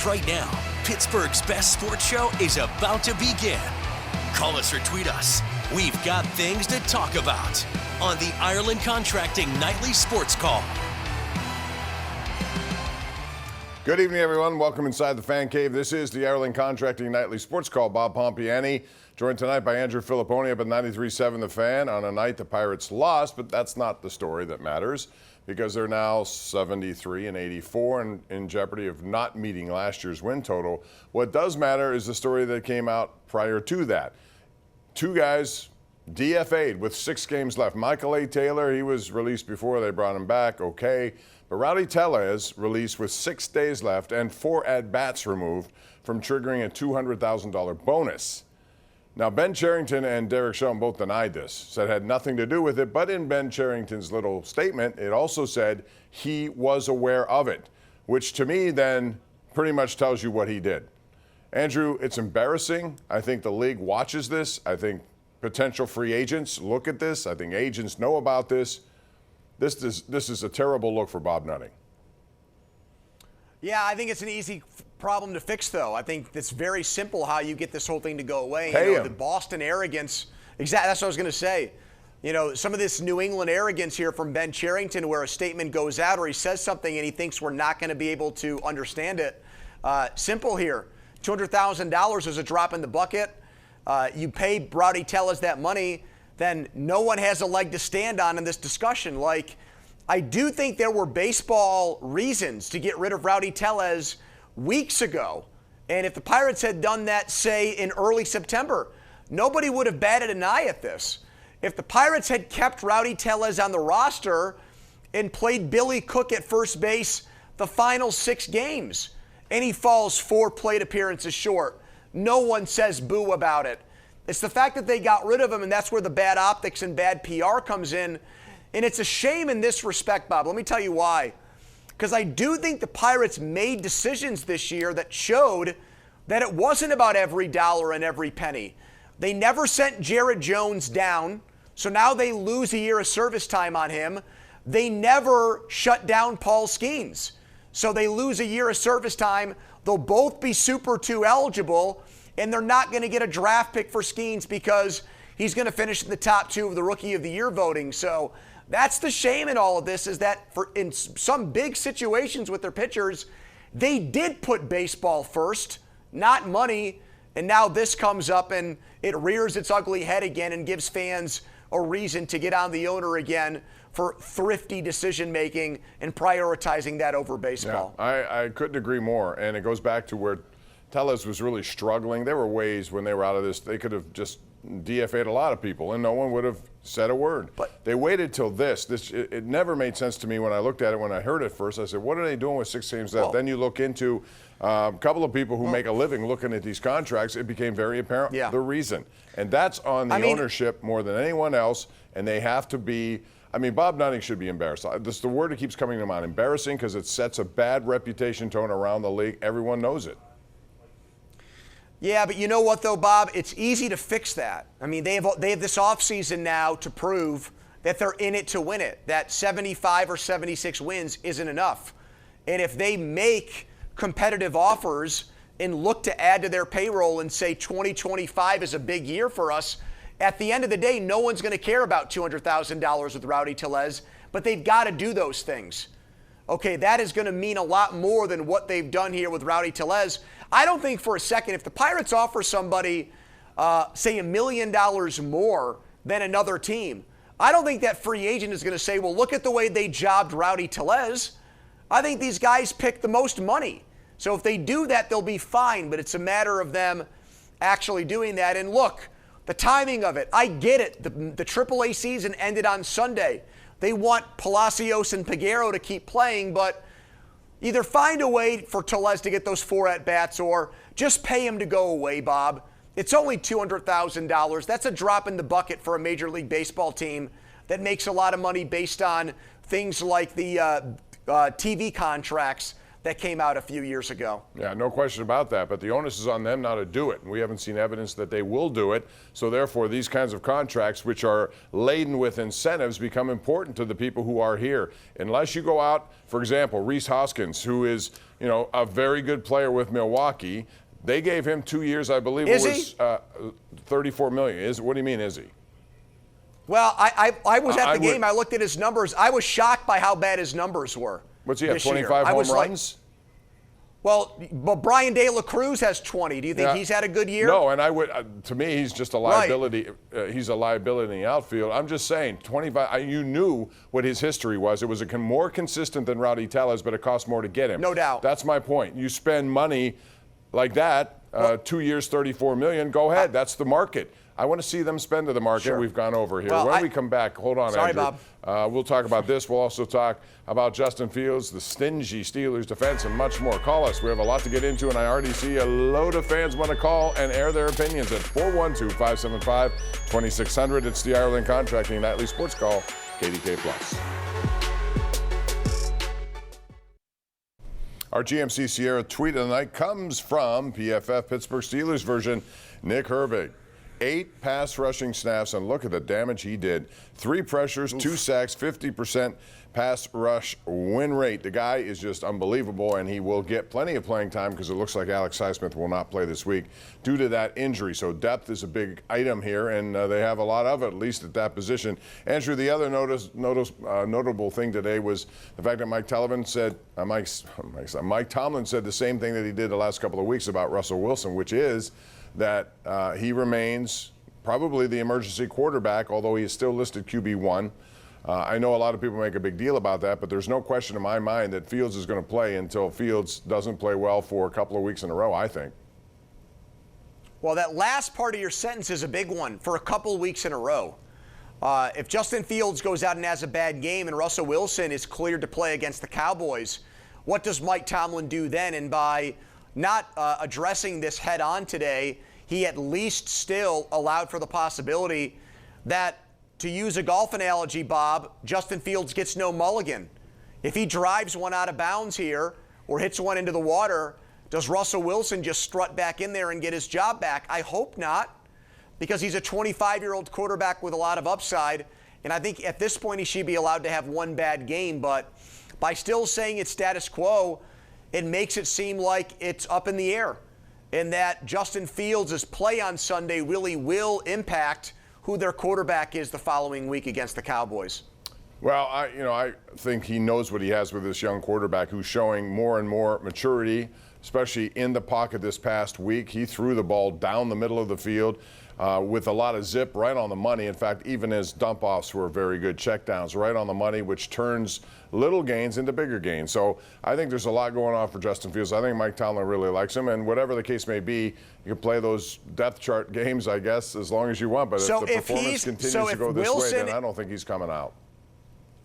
right now, Pittsburgh's best sports show is about to begin. Call us or tweet us. We've got things to talk about on the Ireland Contracting Nightly Sports Call. Good evening, everyone. Welcome inside the Fan Cave. This is the Ireland Contracting Nightly Sports Call. Bob Pompeani, joined tonight by Andrew Fillipponi up at 93.7 The Fan on a night the Pirates lost, but that's not the story that matters because they're now 73-84 and in jeopardy of not meeting last year's win total. What does matter is the story that came out prior to that. Two guys DFA'd with 6 games left. Michael A. Taylor, he was released before they brought him back, okay. But Rowdy Telles released with 6 days left and 4 at-bats removed from triggering a $200,000 bonus. Now, Ben Cherington and Derek Schoen both denied this, said it had nothing to do with it, but in Ben Cherington's little statement, it also said he was aware of it, which to me then pretty much tells you what he did. Andrew, it's embarrassing. I think the league watches this. I think potential free agents look at this. I think agents know about this. This is a terrible look for Bob Nutting. Yeah, I think it's an easy problem to fix, though. I think it's very simple how you get this whole thing to go away. The Boston arrogance, exactly, that's what I was going to say. You know, some of this New England arrogance here from Ben Cherington where a statement goes out or he says something and he thinks we're not going to be able to understand it. Simple here. $200,000 is a drop in the bucket. You pay Rowdy Telles that money, then no one has a leg to stand on in this discussion. Like, I do think there were baseball reasons to get rid of Rowdy Telles weeks ago. And if the Pirates had done that, say, in early September, nobody would have batted an eye at this. If the Pirates had kept Rowdy Telles on the roster and played Billy Cook at first base the final 6 games, and he falls 4 plate appearances short, no one says boo about it. It's the fact that they got rid of him, and that's where the bad optics and bad PR comes in. And it's a shame in this respect, Bob. Let me tell you why. Because I do think the Pirates made decisions this year that showed that it wasn't about every dollar and every penny. They never sent Jared Jones down, so now they lose a year of service time on him. They never shut down Paul Skeens, so they lose a year of service time. They'll both be Super 2 eligible, and they're not going to get a draft pick for Skeens because he's going to finish in the top 2 of the Rookie of the Year voting. So that's the shame in all of this, is that in some big situations with their pitchers, they did put baseball first, not money, and now this comes up and it rears its ugly head again and gives fans a reason to get on the owner again for thrifty decision-making and prioritizing that over baseball. Yeah, I couldn't agree more, and it goes back to where Telles was really struggling. There were ways when they were out of this, they could have just DFA'd a lot of people, and no one would have said a word. But they waited till this. It never made sense to me when I looked at it. When I heard it first, I said, what are they doing with 6 games left? Then you look into a couple of people who make a living looking at these contracts. It became very apparent the reason. And that's on the ownership more than anyone else, and they have to be. I mean, Bob Nutting should be embarrassed. This is the word that keeps coming to mind. Embarrassing because it sets a bad reputation tone around the league. Everyone knows it. Yeah, but you know what, though, Bob? It's easy to fix that. I mean, they have this offseason now to prove that they're in it to win it, that 75 or 76 wins isn't enough. And if they make competitive offers and look to add to their payroll and say 2025 is a big year for us, at the end of the day, no one's going to care about $200,000 with Rowdy Telles, but they've got to do those things. Okay, that is going to mean a lot more than what they've done here with Rowdy Telles. I don't think for a second, if the Pirates offer somebody, say, $1 million more than another team, I don't think that free agent is going to say, well, look at the way they jobbed Rowdy Telles. I think these guys pick the most money. So if they do that, they'll be fine, but it's a matter of them actually doing that. And look, the timing of it, I get it. The AAA season ended on Sunday. They want Palacios and Peguero to keep playing, but either find a way for Telles to get those 4 at-bats or just pay him to go away, Bob. It's only $200,000. That's a drop in the bucket for a Major League Baseball team that makes a lot of money based on things like the TV contracts that came out a few years ago. Yeah, no question about that, but the onus is on them now to do it. We haven't seen evidence that they will do it, so therefore these kinds of contracts, which are laden with incentives, become important to the people who are here. Unless you go out, for example, Rhys Hoskins, who is, a very good player with Milwaukee, they gave him 2 years, I believe it was $34 million. What do you mean, is he? Well, I was at the game. I looked at his numbers. I was shocked by how bad his numbers were. What's he have, 25 home runs? Well, but Brian De La Cruz has 20. Do you think he's had a good year? No, and I would. To me, he's just a liability. Right. He's a liability in the outfield. I'm just saying, 25. You knew what his history was. It was more consistent than Rowdy Telles, but it cost more to get him. No doubt. That's my point. You spend money like that, 2 years, $34 million. Go ahead. That's the market. I want to see them spend to the market. Sure. We've gone over here. Well, when we come back, hold on, sorry, Andrew. Bob. We'll talk about this. We'll also talk about Justin Fields, the stingy Steelers defense, and much more. Call us. We have a lot to get into, and I already see a load of fans want to call and air their opinions at 412-575-2600. It's the Ireland Contracting Nightly Sports Call, KDKA+. Our GMC Sierra tweet of the night comes from PFF Pittsburgh Steelers version, Nick Herbig. 8 pass rushing snaps, and look at the damage he did. 3 pressures, 2 sacks, 50% pass rush win rate. The guy is just unbelievable, and he will get plenty of playing time because it looks like Alex Highsmith will not play this week due to that injury. So depth is a big item here, and they have a lot of it, at least at that position. Andrew, the other notable thing today was the fact that Mike Tomlin said the same thing that he did the last couple of weeks about Russell Wilson, which is that he remains probably the emergency quarterback, although he is still listed QB1. I know a lot of people make a big deal about that, but there's no question in my mind that Fields is going to play until Fields doesn't play well for a couple of weeks in a row, I think. Well, that last part of your sentence is a big one, for a couple of weeks in a row. If Justin Fields goes out and has a bad game and Russell Wilson is cleared to play against the Cowboys, what does Mike Tomlin do then? And by not addressing this head on today, he at least still allowed for the possibility that, to use a golf analogy, Bob, Justin Fields gets no mulligan. If he drives one out of bounds here or hits one into the water, does Russell Wilson just strut back in there and get his job back? I hope not, because he's a 25-year-old quarterback with a lot of upside, and I think at this point he should be allowed to have one bad game. But by still saying it's status quo, it makes it seem like it's up in the air, and that Justin Fields' play on Sunday really will impact who their quarterback is the following week against the Cowboys. Well, I think he knows what he has with this young quarterback who's showing more and more maturity, especially in the pocket this past week. He threw the ball down the middle of the field with a lot of zip, right on the money. In fact, even his dump-offs were very good checkdowns, right on the money, which turns little gains into bigger gains. So I think there's a lot going on for Justin Fields. I think Mike Tomlin really likes him, and whatever the case may be, you can play those depth chart games, I guess, as long as you want. But if the performance continues to go this way, then I don't think he's coming out.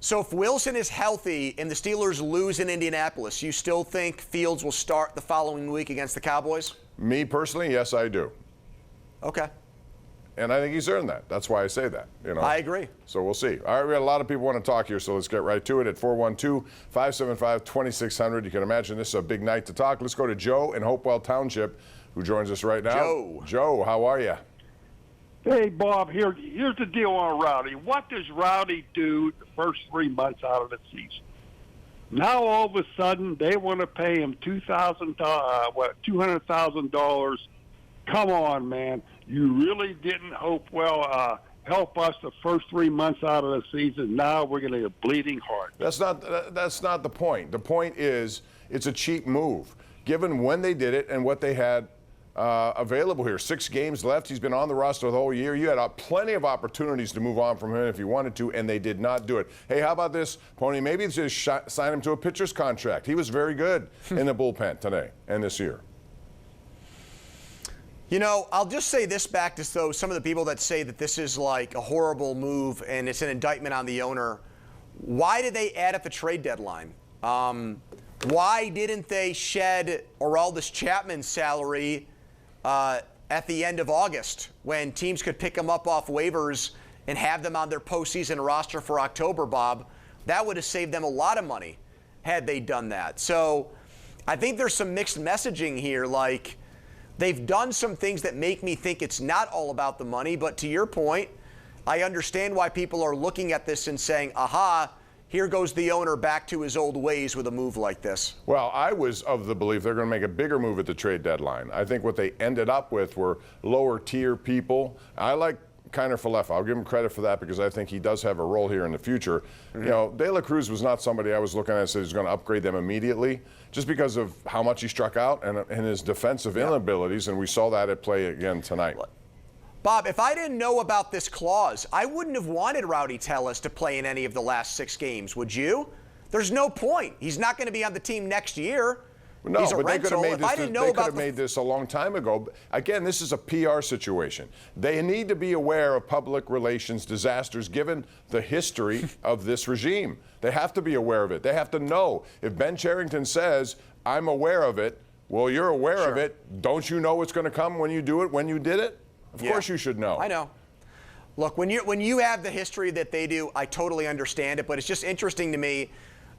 So if Wilson is healthy and the Steelers lose in Indianapolis, you still think Fields will start the following week against the Cowboys? Me personally, yes, I do. Okay. And I think he's earned that. That's why I say that. I agree. So we'll see. All right, we got a lot of people want to talk here, so let's get right to it at 412-575-2600. You can imagine this is a big night to talk. Let's go to Joe in Hopewell Township, who joins us right now. Joe, how are you? Hey, Bob, here's the deal on Rowdy. What does Rowdy do the first 3 months out of the season? Now, all of a sudden, they want to pay him $200,000. Come on, man. You really didn't help us the first 3 months out of the season. Now we're going to get bleeding heart. That's not the point. The point is it's a cheap move, given when they did it and what they had available here. 6 games left. He's been on the roster the whole year. You had plenty of opportunities to move on from him if you wanted to, and they did not do it. Hey, how about this, Pony? Maybe just sign him to a pitcher's contract. He was very good in the bullpen today and this year. I'll just say this back to some of the people that say that this is like a horrible move and it's an indictment on the owner. Why did they add at the trade deadline? Why didn't they shed Aroldis Chapman's salary at the end of August when teams could pick them up off waivers and have them on their postseason roster for October, Bob? That would have saved them a lot of money had they done that. So I think there's some mixed messaging here. Like, they've done some things that make me think it's not all about the money. But to your point, I understand why people are looking at this and saying, aha, here goes the owner back to his old ways with a move like this. Well, I was of the belief they're going to make a bigger move at the trade deadline. I think what they ended up with were lower tier people. I like Kiner Falefa. I'll give him credit for that because I think he does have a role here in the future. Mm-hmm. You know, De La Cruz was not somebody I was looking at and said he's going to upgrade them immediately just because of how much he struck out and his defensive inabilities, and we saw that at play again tonight. Bob, if I didn't know about this clause, I wouldn't have wanted Rowdy Telles to play in any of the last 6 games, would you? There's no point. He's not going to be on the team next year. No, He's a but rental. they could have made this a long time ago. Again, this is a PR situation. They need to be aware of public relations disasters given the history of this regime. They have to be aware of it. They have to know. If Ben Cherington says, I'm aware of it, well, you're aware of it. Don't you know what's going to come when you do it, when you did it? Of course you should know. I know. Look, when you have the history that they do, I totally understand it, but it's just interesting to me.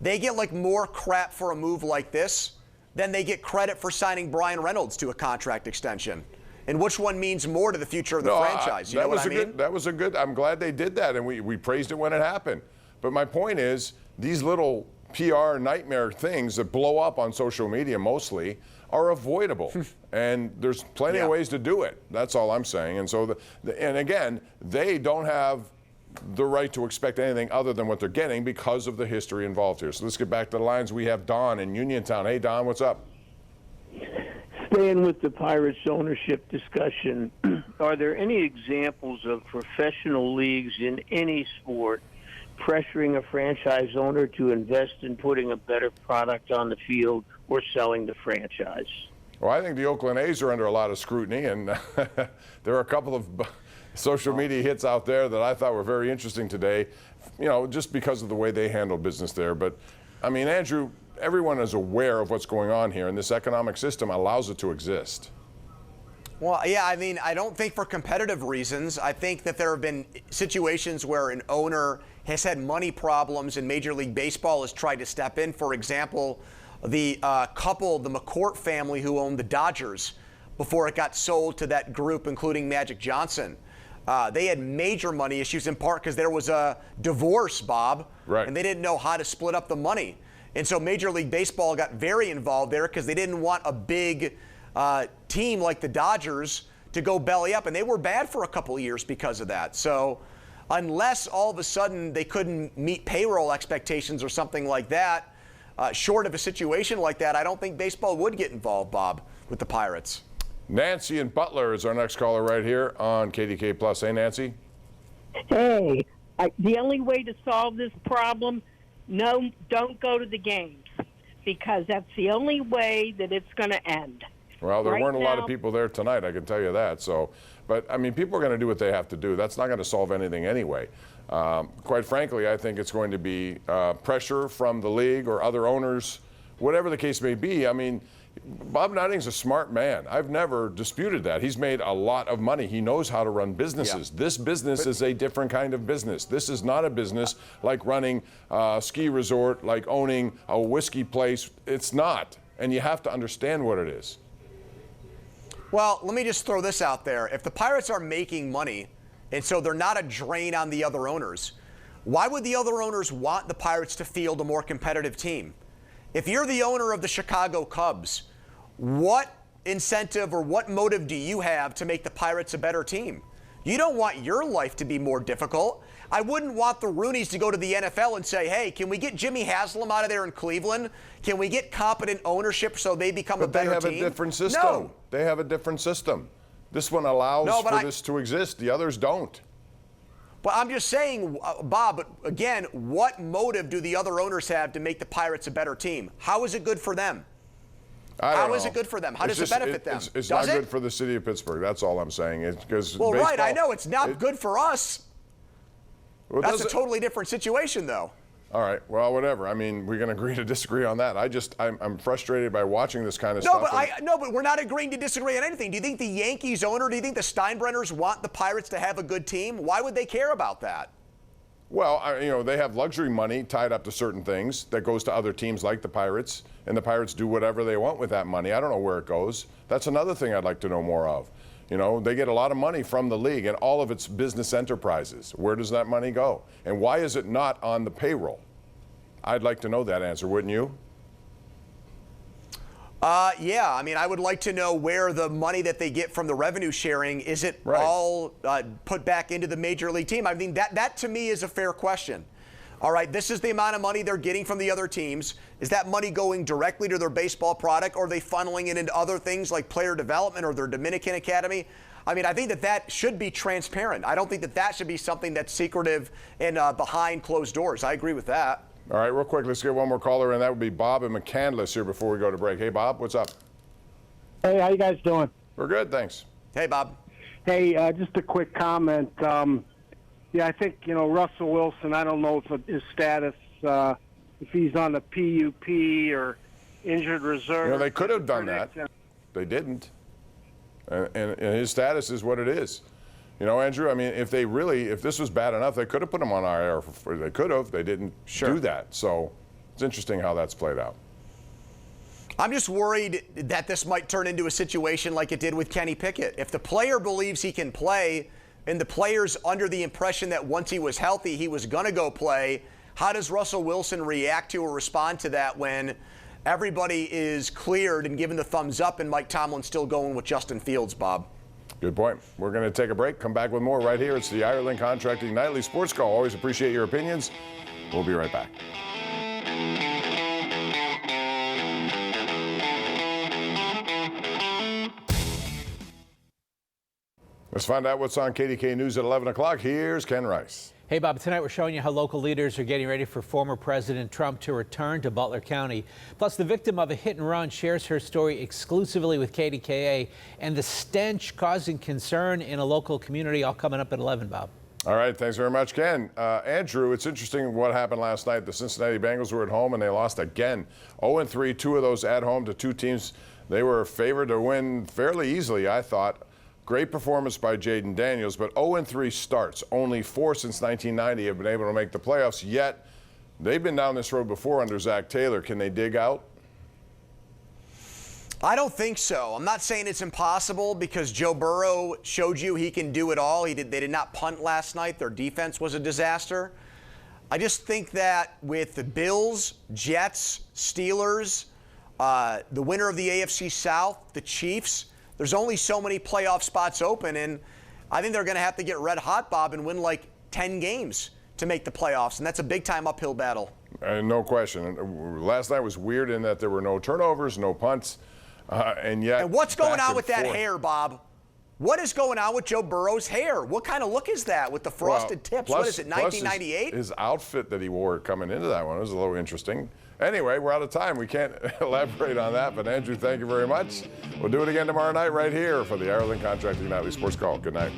They get like more crap for a move like this than they get credit for signing Brian Reynolds to a contract extension. And which one means more to the future of the franchise? You know what I mean? That was a good, I'm glad they did that, and we praised it when it happened. But my point is, these little PR nightmare things that blow up on social media mostly are avoidable. And there's plenty of ways to do it. That's all I'm saying. And so, and again, they don't have the right to expect anything other than what they're getting because of the history involved here. So let's get back to the lines. We have Don in Uniontown. Hey, Don, what's up? Staying with the Pirates ownership discussion, are there any examples of professional leagues in any sport pressuring a franchise owner to invest in putting a better product on the field or selling the franchise? Well, I think the Oakland A's are under a lot of scrutiny, and there are a couple of social media hits out there that I thought were very interesting today, you know, just because of the way they handle business there. But, I mean, Andrew, everyone is aware of what's going on here, and this economic system allows it to exist. Well, yeah, I mean, I don't think for competitive reasons. I think that there have been situations where an owner has had money problems and Major League Baseball has tried to step in. For example, the couple, the McCourt family who owned the Dodgers before it got sold to that group, including Magic Johnson. They had major money issues in part because there was a divorce, Bob, and they didn't know how to split up the money. And so Major League Baseball got very involved there because they didn't want a big team like the Dodgers to go belly up. And they were bad for a couple of years because of that. So unless all of a sudden they couldn't meet payroll expectations or something like that, short of a situation like that, I don't think baseball would get involved, Bob, with the Pirates. Nancy in Butler is our next caller right here on KDK Plus. Hey, Nancy. Hey, the only way to solve this problem, no, don't go to the games, because that's the only way that it's going to end. Well, there weren't a lot of people there tonight, I can tell you that. So, but, I mean, people are going to do what they have to do. That's not going to solve anything anyway. Quite frankly, I think it's going to be pressure from the league or other owners, whatever the case may be. I mean, Bob Nutting's a smart man. I've never disputed that. He's made a lot of money. He knows how to run businesses. Yeah. This business is a different kind of business. This is not a business like running a ski resort, like owning a whiskey place. It's not. And you have to understand what it is. Well, let me just throw this out there. If the Pirates are making money, and so they're not a drain on the other owners, why would the other owners want the Pirates to field a more competitive team? If you're the owner of the Chicago Cubs, what incentive or what motive do you have to make the Pirates a better team? You don't want your life to be more difficult. I wouldn't want the Rooneys to go to the NFL and say, hey, can we get Jimmy Haslam out of there in Cleveland? Can we get competent ownership so they become a better team? But they have a different system. No. They have a different system. This one allows for this to exist. The others don't. But I'm just saying, Bob, again, what motive do the other owners have to make the Pirates a better team? How is it good for them? How is it good for them? How does it benefit them? It's not good for the city of Pittsburgh. That's all I'm saying. Well, right, I know. It's not good for us. Well, that's a totally different situation, though. All right. Well, whatever. I mean, we can agree to disagree on that. I'm frustrated by watching this kind of stuff. But we're not agreeing to disagree on anything. Do you think the Yankees owner, do you think the Steinbrenners want the Pirates to have a good team? Why would they care about that? Well, you know, they have luxury money tied up to certain things that goes to other teams like the Pirates and the Pirates do whatever they want with that money. I don't know where it goes. That's another thing I'd like to know more of. You know, they get a lot of money from the league and all of its business enterprises. Where does that money go? And why is it not on the payroll? I'd like to know that answer, wouldn't you? Yeah, I mean, I would like to know where the money that they get from the revenue sharing, is it all put back into the major league team? I mean, that to me is a fair question. All right, this is the amount of money they're getting from the other teams. Is that money going directly to their baseball product, or are they funneling it into other things like player development or their Dominican Academy? I mean, I think that should be transparent. I don't think that should be something that's secretive and behind closed doors. I agree with that. All right, real quick, let's get one more caller, and that would be Bob in McCandless here before we go to break. Hey, Bob, what's up? Hey, how you guys doing? We're good, thanks. Hey, Bob. Hey, just a quick comment. Yeah, I think, Russell Wilson, I don't know if his status, if he's on the PUP or injured reserve. They could have done that. They didn't. And his status is what it is. Andrew, I mean, if this was bad enough, they could have put him on IR. They could have. They didn't do that. So it's interesting how that's played out. I'm just worried that this might turn into a situation like it did with Kenny Pickett. If the player believes he can play and the player's under the impression that once he was healthy, he was going to go play, how does Russell Wilson react to or respond to that when everybody is cleared and given the thumbs up and Mike Tomlin's still going with Justin Fields, Bob? Good point. We're going to take a break. Come back with more right here. It's the Ireland Contracting Nightly Sports Call. Always appreciate your opinions. We'll be right back. Let's find out what's on KDKA News at 11 o'clock. Here's Ken Rice. Hey, Bob, tonight we're showing you how local leaders are getting ready for former President Trump to return to Butler County. Plus, the victim of a hit and run shares her story exclusively with KDKA, and the stench causing concern in a local community, all coming up at 11, Bob. All right, thanks very much, Ken. Andrew, it's interesting what happened last night. The Cincinnati Bengals were at home, and they lost again. 0-3, two of those at home to two teams. They were favored to win fairly easily, I thought. Great performance by Jaden Daniels, but 0-3 starts. Only 4 since 1990 have been able to make the playoffs, yet they've been down this road before under Zach Taylor. Can they dig out? I don't think so. I'm not saying it's impossible because Joe Burrow showed you he can do it all. They did not punt last night. Their defense was a disaster. I just think that with the Bills, Jets, Steelers, the winner of the AFC South, the Chiefs, there's only so many playoff spots open, and I think they're going to have to get red hot, Bob, and win like 10 games to make the playoffs, and that's a big-time uphill battle. No question. Last night was weird in that there were no turnovers, no punts, and yet. And what's going on with that hair, Bob? What is going on with Joe Burrow's hair? What kind of look is that with the frosted tips? What is it, 1998? His outfit that he wore coming into that one was a little interesting. Anyway, we're out of time. We can't elaborate on that, but Andrew, thank you very much. We'll do it again tomorrow night right here for the Ireland Contracting Nightly Sports Call. Good night.